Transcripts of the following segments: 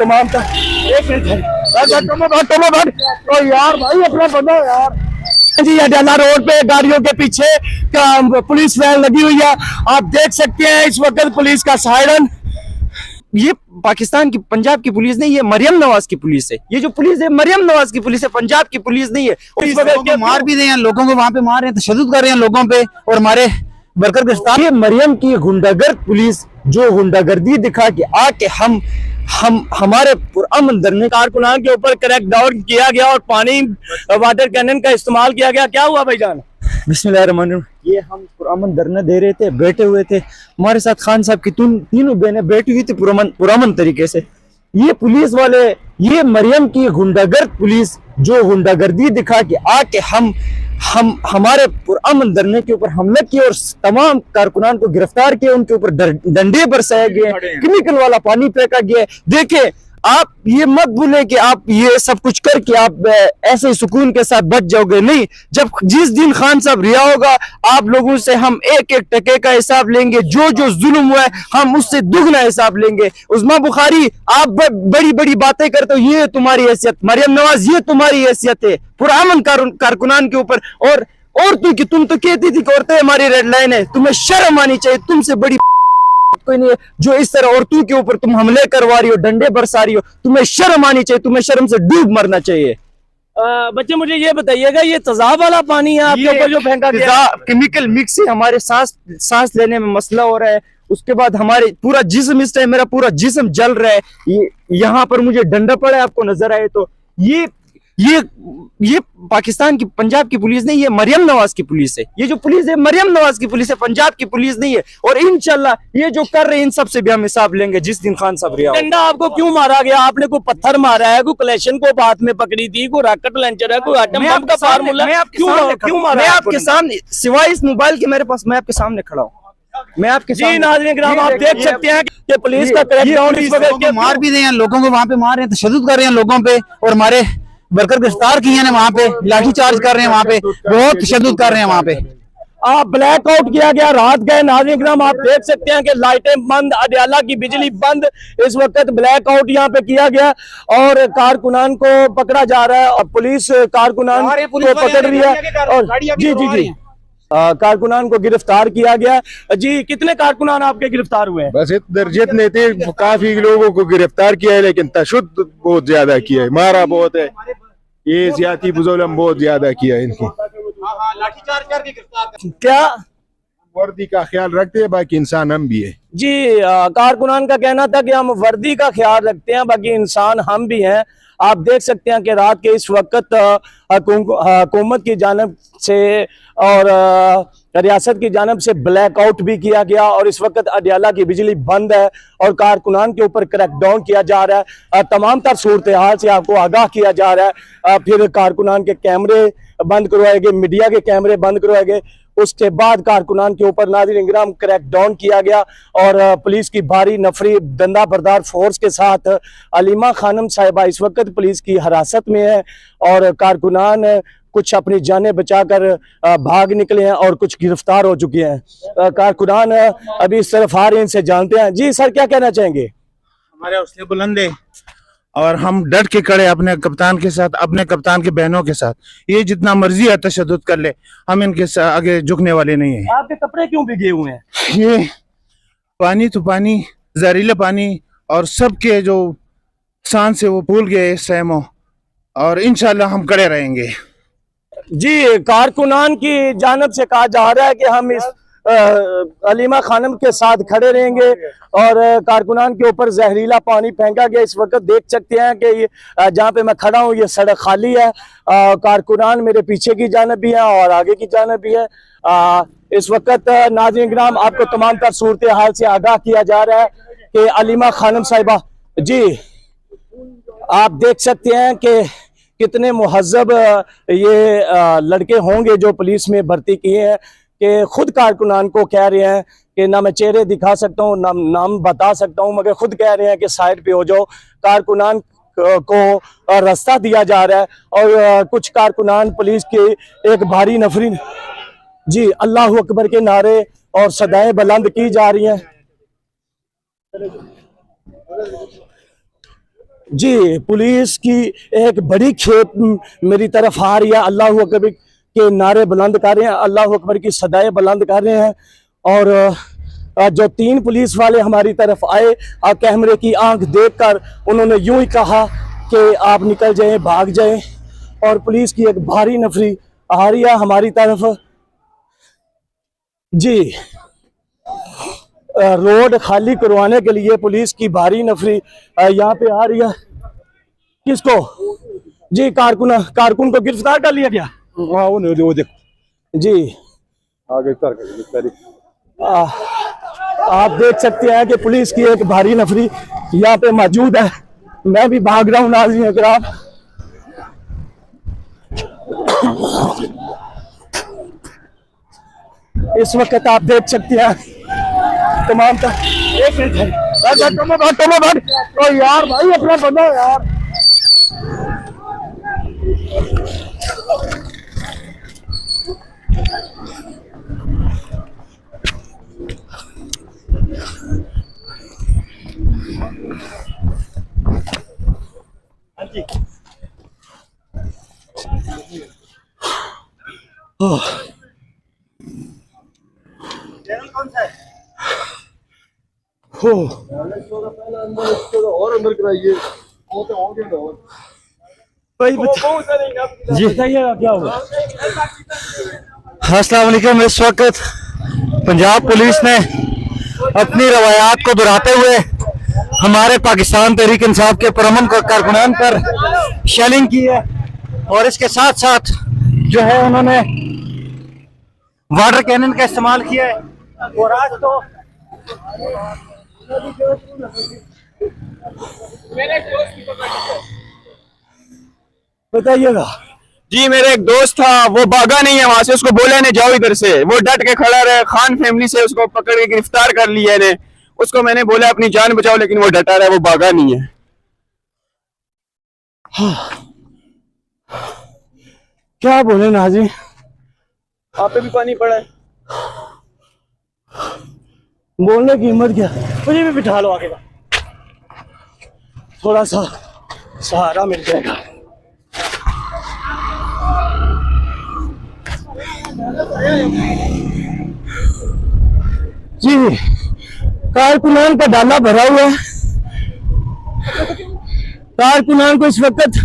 तमाम एक मिनट तो यार भाई अपना बंदा यार जी अडाला रोड पे गाड़ियों के पीछे पुलिस वैन लगी हुई है। आप देख सकते हैं इस वक्त पुलिस का सायरन। ये पाकिस्तान की पंजाब की पुलिस नहीं, ये मरियम नवाज की पुलिस है। ये जो पुलिस है मरियम नवाज की पुलिस है, पंजाब की पुलिस नहीं है। इस वक्त मार भी रहे हैं लोगों को, वहां पे मार रहे हैं, तशद्दुद कर रहे हैं लोगों पे और हमारे वर्कर गिरफ्तार। ये मरियम की गुंडागर्द पुलिस जो गुंडागर्दी दिखा के आके हमारे पुरअमन धरने कारकुनान के ऊपर क्रैकडाउन किया गया और पानी वाटर कैनन का इस्तेमाल किया गया। क्या हुआ भाईजान? बिस्मिल्लाहिर्रहमानिर्रहीम। ये हम पुरअमन धरना दे रहे थे, बैठे हुए थे, हमारे साथ खान साहब की तीनों बहनें बैठी हुई थी पुरअमन तरीके से। ये पुलिस वाले, ये मरियम की गुंडागर्द पुलिस जो गुंडागर्दी दिखा के आके हमारे पुरअमन धरने के ऊपर हमला किया और तमाम कारकुनान को गिरफ्तार किया, उनके ऊपर डंडे बरसाए गए, केमिकल वाला पानी फेंका गया। देखे आप ये मत भूलें कि आप ये सब कुछ करके आप ऐसे सुकून के साथ बच जाओगे नहीं। जब जिस दिन खान साहब रिहा होगा, आप लोगों से हम एक एक टके का हिसाब लेंगे। जो जो जुल्म हुआ है हम उससे दुगना हिसाब लेंगे। उस्मा बुखारी, आप बड़ी बड़ी बातें करते हो, ये तुम्हारी हैसियत। मरियम नवाज, ये तुम्हारी हैसियत है पुरअमन कारकुनान के ऊपर। और तुम तो कहती थी कि औरतें हमारी रेड लाइन है। तुम्हें शर्म आनी चाहिए, तुमसे बड़ी कोई नहीं है जो इस तरह औरतों के ऊपर तुम हमले करवा रही हो, डंडे बरसा रही हो। तुम्हें शर्म आनी चाहिए, तुम्हें शर्म से डूब मरना चाहिए। बच्चे मुझे ये बताइएगा, ये तेजाब वाला पानी है आपके ऊपर जो फेंका गया? केमिकल मिक्स है, हमारे सांस लेने में मसला हो रहा है। उसके बाद हमारे पूरा जिस्म, इस टाइम मेरा पूरा जिस्म जल रहा है। यहाँ पर मुझे डंडा पड़ा है, आपको नजर आए तो। ये पाकिस्तान की पंजाब की पुलिस नहीं, ये मरियम नवाज की पुलिस है। ये जो पुलिस है मरियम नवाज की पुलिस है, पंजाब की पुलिस नहीं है। और इंशाल्लाह ये जो कर रहे हैं इन सब से भी हम हिसाब लेंगे जिस दिन खान साहब रिहा। डंडा आपको क्यों मारा गया? आपने कोई पत्थर मारा है, कोई कलेक्शन को हाथ में पकड़ी थी, कोई रॉकेट लॉन्चर है, कोई एटम बम का फार्मूला? क्यों मारा? मैं आपके सामने, सिवाय इस मोबाइल के मेरे पास, मैं आपके सामने खड़ा हूँ। मैं आपके जी नाज़रीन किराम, आप देख सकते हैं कि पुलिस का क्रैकडाउन इस वक्त मार भी रहे हैं लोगों को, वहां पे मार रहे हैं, तशद्दुद कर रहे हैं लोगों पे और हमारे वर्कर गिरफ्तार किए हैं। वहां पे लाठीचार्ज कर रहे हैं, वहां पे बहुत तशद्दुद कर रहे हैं। वहां पे ब्लैक आउट किया गया, रात गए। नाज़रीन किराम आप देख सकते हैं कि लाइटें बंद, अडयाला की बिजली बंद। इस वक्त ब्लैक आउट यहाँ पे किया गया और कारकुनान को पकड़ा जा रहा है और पुलिस कारकुनान को पकड़ रही है। और जी कारकुनान को गिरफ्तार किया गया। जी कितने कारकुनान आपके गिरफ्तार हुए हैं? बस इतने जितने थे, काफी लोगों को गिरफ्तार किया है, लेकिन तशद्दुद बहुत ज्यादा किया है, मारा बहुत है, ये ज्यादती जुल्म बहुत ज्यादा किया है इनकी। लाठीचार्ज करके गिरफ्तार। क्या वर्दी का ख्याल रखते हैं, बाकी इंसान हम भी है। जी कारकुनान का कहना था कि हम वर्दी का ख्याल रखते हैं, बाकी इंसान हम भी हैं। आप देख सकते हैं कि रात के इस वक्त हुकूमत की जानिब से और रियासत की जानिब से ब्लैकआउट भी किया गया और इस वक्त अडयाला की बिजली बंद है और कारकुनान के ऊपर क्रैकडाउन किया जा रहा है। तमाम तर सूरत हाल से आपको आगाह किया जा रहा है। फिर कारकुनान के कैमरे बंद करवाए गए, मीडिया के कैमरे बंद करवाए गए। उसके बाद कारकुनान के ऊपर नाज़रीन किराम क्रैकडाउन किया गया और पुलिस की भारी नफरी दंदा बरदार फोर्स के साथ अलीमा खानम साहिबा इस वक्त पुलिस की हिरासत में है और कारकुनान कुछ अपनी जानें बचाकर भाग निकले हैं और कुछ गिरफ्तार हो चुके हैं। कारकुनान अभी इस तरफ आ रहे हैं, इनसे जानते हैं। जी सर, क्या कहना चाहेंगे? हमारे हौसले बुलंद है और हम डट के खड़े अपने कप्तान के साथ, अपने कप्तान के बहनों के साथ। ये जितना मर्जी है तशद्दुद कर ले, हम इनके आगे झुकने वाले नहीं है। आपके कपड़े क्यों भीगे हुए हैं? ये पानी तो पानी, जहरीला पानी और सबके जो सांस से वो फूल गए सहमो और इंशाल्लाह हम खड़े रहेंगे। जी कारकुनान की जानिब से कहा जा रहा है कि हम इस अलीमा खानम के साथ खड़े रहेंगे और कारकुनान के ऊपर जहरीला पानी फेंका गया। इस वक्त देख सकते हैं कि ये जहाँ पे मैं खड़ा हूँ ये सड़क खाली है। कारकुनान मेरे पीछे की जानिब भी है और आगे की जानिब भी है। इस वक्त नाज़रीन किराम आपको तमाम तर सूरत हाल से आगाह किया जा रहा है कि अलीमा खानम साहिबा, जी आप देख सकते हैं कि कितने मुहज्जब ये लड़के होंगे जो पुलिस में भर्ती किए हैं कि खुद कारकुनान को कह रहे हैं कि ना मैं चेहरे दिखा सकता हूँ ना नाम बता सकता हूँ, मगर खुद कह रहे हैं कि साइड पे हो जाओ। कारकुनान को रास्ता दिया जा रहा है और कुछ कारकुनान पुलिस के एक भारी नफरी, जी अल्लाह अकबर के नारे और सदाएं बुलंद की जा रही हैं। जी, पुलिस की एक बड़ी खेप मेरी तरफ आ रही है। अल्लाह अकबर के नारे बुलंद कर रहे हैं, अल्लाह अकबर की सदाएं बुलंद कर रहे हैं। और जो 3 पुलिस वाले हमारी तरफ आए, कैमरे की आंख देखकर उन्होंने यूं ही कहा कि आप निकल जाएं, भाग जाएं। और पुलिस की एक भारी नफरी आ रही है हमारी तरफ। जी, रोड खाली करवाने के लिए पुलिस की भारी नफरी यहाँ पे आ रही है। किसको? जी, कारकुन को गिरफ्तार कर लिया गया। हाँ वो देखो जी, आगे गिरफ्तारी। आप देख सकते हैं कि पुलिस की एक भारी नफरी यहाँ पे मौजूद है। मैं भी भाग रहा हूँ नाज़रीन किराम। इस वक्त आप देख सकते हैं तमाम एक मिनट है यार, भाई अपना बंदा यार। और अंदर कराइए जी, बताइएगा क्या हुआ? अस्सलाम वालेकुम। इस वक्त पंजाब पुलिस ने अपनी रवायात को दोहराते हुए हमारे पाकिस्तान तहरीक इंसाफ के पुरअमन कारकुनान पर शेलिंग की है और इसके साथ साथ जो है उन्होंने वाटर कैनन का इस्तेमाल किया है। और आज तो बताइएगा। जी, मेरे एक दोस्त था, वो भागा नहीं है वहां से, उसको बोले ने जाओ इधर से, वो डट के खड़ा रहे। खान फैमिली से उसको पकड़ के गिरफ्तार कर लिया ने। उसको मैंने बोला अपनी जान बचाओ, लेकिन वो डटा रहा है, वो भागा नहीं है। क्या बोले नाजी? आप पे भी पानी पड़ा है। बोलने की हिम्मत क्या? मुझे भी बिठा लो आगे का, थोड़ा सा सहारा मिल जाएगा। जी, कारकुनान का डाला भरा हुआ है। कारकुनान को इस वक्त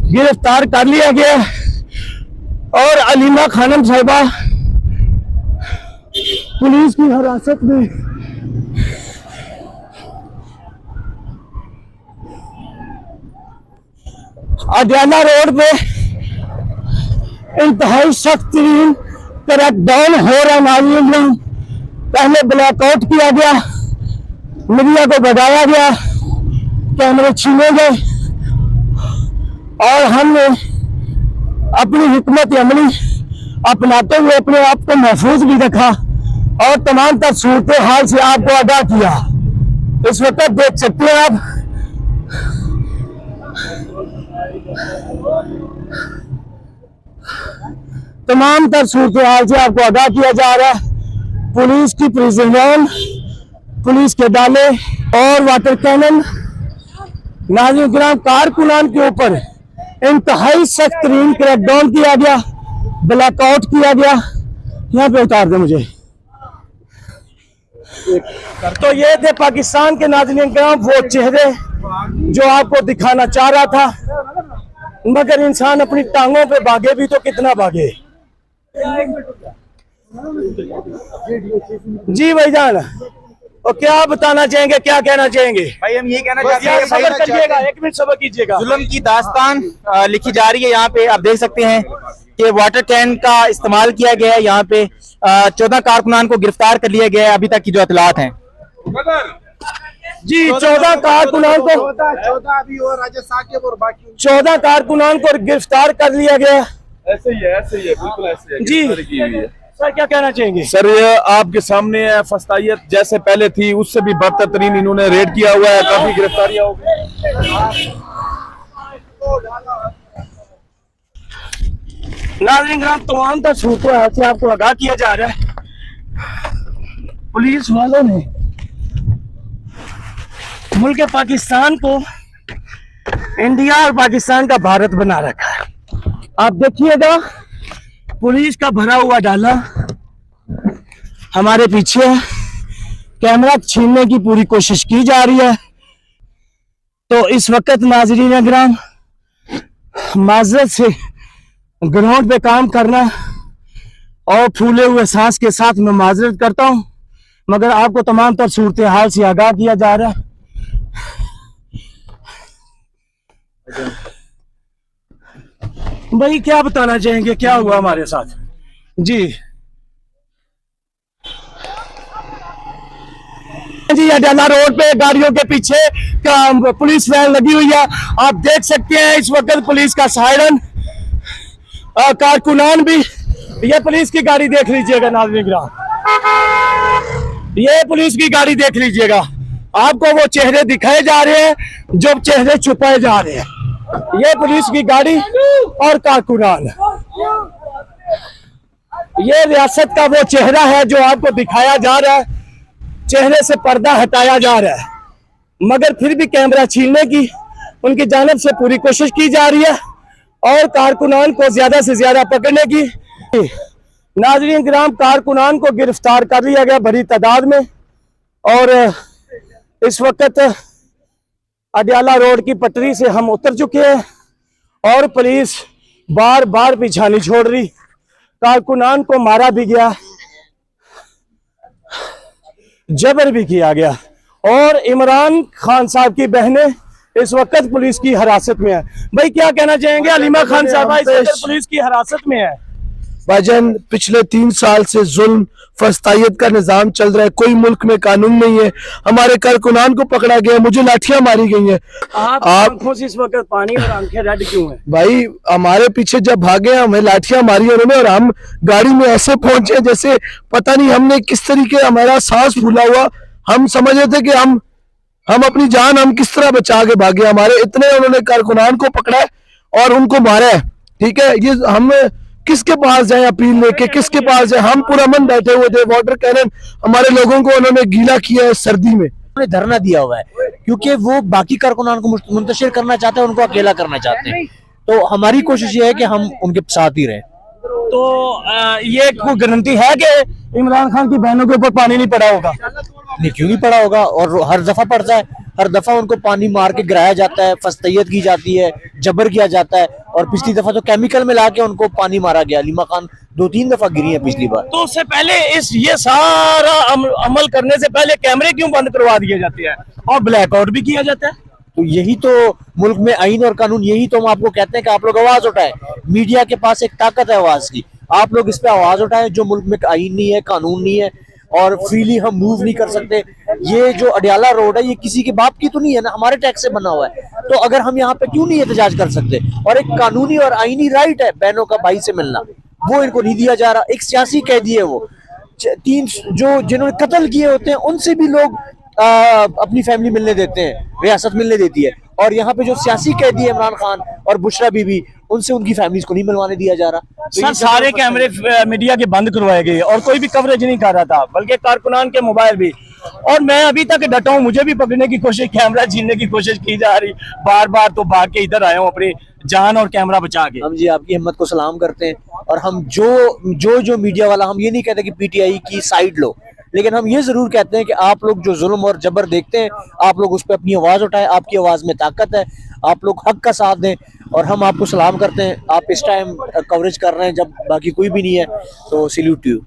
गिरफ्तार कर लिया गया है और अलीमा खानम साहिबा पुलिस की हिरासत में अडियाला रोड पे इंतहाई सख्त तरीन क्रैकडाउन हो रहा है। पहले ब्लैकआउट किया गया, मीडिया को भगाया गया, कैमरे छीने गए और हमने अपनी हिकमत अमली अपनाते हुए अपने आप को महफूज भी रखा और तमाम तर सूरत हाल से आपको आगाह किया। इस वक्त देख सकते हैं आप तमाम तर सूरत हाल से आपको आगाह किया जा रहा है। पुलिस की प्रिजन वैन, पुलिस के डाले और वाटर कैनन नाज़रीन किराम कारकुनान के ऊपर इंतहाई सख्त तरीन क्रैकडाउन किया गया, ब्लैकआउट किया गया। यहाँ पे उतार दे मुझे। तो ये थे पाकिस्तान के नाज़रीन किराम वो चेहरे जो आपको दिखाना चाह रहा था, मगर इंसान अपनी टांगों पे भागे भी तो कितना भागे। जी भाईजान, और क्या बताना चाहेंगे, क्या कहना चाहेंगे? भाई हम ये कहना चाहते हैं, सबर करिएगा, एक मिनट सबर कीजिएगा। जुल्म की दास्तान लिखी जा रही है। यहाँ पे आप देख सकते हैं कि वाटर कैन का इस्तेमाल किया गया है। यहाँ पे 14 कारकुनान को गिरफ्तार कर लिया गया है अभी तक की जो इतलात हैं। जी, 14 कारकुनान को 14 कारकुनान को गिरफ्तार कर लिया गया। ऐसे ही है बिल्कुल ऐसे ही है। जी सर, क्या कहना चाहेंगे? सर, ये आपके सामने है, फस्तायत जैसे पहले थी उससे भी बदतर तरीन इन्होंने रेड किया हुआ है, काफी गिरफ्तारियां हो गई। नाज़रीन किराम, तमाम तक सूरत से आपको आगाह किया जा रहा है। पुलिस वालों ने मुल्क पाकिस्तान को इंडिया और पाकिस्तान का भारत बना रखा है। आप देखिएगा पुलिस का भरा हुआ डाला हमारे पीछे है, कैमरा छीनने की पूरी कोशिश की जा रही है। तो इस वक्त नाज़रीन किराम, माजरत से ग्राउंड पे काम करना और फूले हुए सांस के साथ मैं माजरत करता हूं, मगर आपको तमाम तर सूरत हाल से आगाह किया जा रहा है। भाई क्या बताना चाहेंगे, क्या हुआ हमारे साथ? जी जी, अडाला रोड पे गाड़ियों के पीछे का पुलिस वैन लगी हुई है। आप देख सकते हैं इस वक्त पुलिस का सायरन, कारकुनान भी। ये पुलिस की गाड़ी देख लीजिएगा नाज़रीन किराम, ये पुलिस की गाड़ी देख लीजिएगा। आपको वो चेहरे दिखाए जा रहे हैं जो चेहरे छुपाए जा रहे हैं। ये पुलिस की गाड़ी और कारकुनान, ये रियासत का वो चेहरा है जो आपको दिखाया जा रहा है। चेहरे से पर्दा हटाया जा रहा है, मगर फिर भी कैमरा छीनने की उनकी जानिब से पूरी कोशिश की जा रही है और कारकुनान को ज्यादा से ज्यादा पकड़ने की। नाज़रीन किराम, कारकुनान को गिरफ्तार कर लिया गया बड़ी तादाद में और इस वक्त अडयाला रोड की पटरी से हम उतर चुके हैं और पुलिस बार बार पीछा नहीं छोड़ रही। कारकुनान को मारा भी गया, जबर भी किया गया और इमरान खान साहब की बहनें इस वक्त पुलिस की हिरासत में है। भाई क्या कहना चाहेंगे? अलीमा खान साहब इस वक्त पुलिस की हिरासत में है। भाईजान, पिछले 3 साल से जुल्म फस्तायत का निजाम चल रहा है, कोई मुल्क में कानून नहीं है। हमारे कारकुनान को पकड़ा गया, मुझे लाठियां मारी गई हैं। आप आंखों से इस वक्त पानी और आंखें रेड क्यों हैं? भाई हमारे पीछे जब भागे हमें लाठियां मारी उन्होंने और हम गाड़ी में ऐसे पहुंचे जैसे पता नहीं हमने किस तरीके, हमारा सांस फूला हुआ। हम समझ रहे थे कि हम अपनी जान हम किस तरह बचा के भागे। हमारे इतने उन्होंने कारकुनान को पकड़ा है और उनको मारा है। ठीक है, ये हम किसके पास जाए अपील लेके, किसके पास जाए? हम पूरा मन बैठे हुए थे। वाटर कैनन हमारे लोगों को उन्होंने गीला किया है सर्दी में। उन्होंने धरना दिया हुआ है क्योंकि वो बाकी कारकुनान को मुंतशिर करना चाहते हैं, उनको अकेला करना चाहते हैं। तो हमारी कोशिश ये है कि हम उनके साथ ही रहें। तो ये कोई गारंटी है कि इमरान खान की बहनों के ऊपर पानी नहीं पड़ा होगा? नहीं, क्यों नहीं पड़ा होगा, और हर दफा पड़ता है। हर दफा उनको पानी मार के गिराया जाता है, फस्तैयत की जाती है, जबर किया जाता है। और पिछली दफा तो केमिकल मिला के उनको पानी मारा गया। अलीमा खान 2-3 दफा गिरी है पिछली बार। तो उससे पहले ये सारा अमल करने से पहले कैमरे क्यों बंद करवा दिए जाते हैं और ब्लैकआउट भी किया जाता है? तो यही तो मुल्क में आईन और कानून, यही तो हम आपको कहते हैं कि आप लोग आवाज उठाएं। मीडिया के पास एक ताकत है आवाज की, आप लोग इस पे आवाज उठाएं। जो मुल्क में आईन नहीं है, कानून नहीं है और फ्रीली हम मूव नहीं कर सकते। ये जो अडयाला रोड है ये किसी के बाप की तो नहीं है ना, हमारे टैक्स से बना हुआ है। तो अगर हम यहाँ पे क्यों नहीं एहतजाज कर सकते? और एक कानूनी और आईनी राइट है बहनों का भाई से मिलना, वो इनको नहीं दिया जा रहा। एक सियासी कैदी है वो, 3 जो जिन्होंने कत्ल किए होते हैं उनसे भी लोग अपनी फैमिली मिलने देते हैं, रियासत मिलने देती है। और यहाँ पे जो सियासी कैदी है इमरान खान और बुशरा बीबी, उनसे उनकी फैमिलीज को नहीं मिलवाने दिया जा रहा। तो सर सारे कैमरे मीडिया के बंद करवाए गए और कोई भी कवरेज नहीं कर रहा था, बल्कि कारकुनान के मोबाइल भी। और मैं अभी तक डटा हूं, मुझे भी पकड़ने की कोशिश, कैमरा छीनने की कोशिश की जा रही बार बार। तो भाग के इधर आया हूं अपनी जान और कैमरा बचा के। हम जी आपकी हिम्मत को सलाम करते हैं। और हम जो मीडिया वाला, हम ये नहीं कहते कि पीटीआई की साइड लो, लेकिन हम ये जरूर कहते हैं कि आप लोग जो जुल्म और जबर देखते हैं, आप लोग उस पर अपनी आवाज उठाएं। आपकी आवाज में ताकत है, आप लोग हक का साथ दें। और हम आपको सलाम करते हैं। आप इस टाइम कवरेज कर रहे हैं जब बाकी कोई भी नहीं है, तो सैल्यूट टू यू।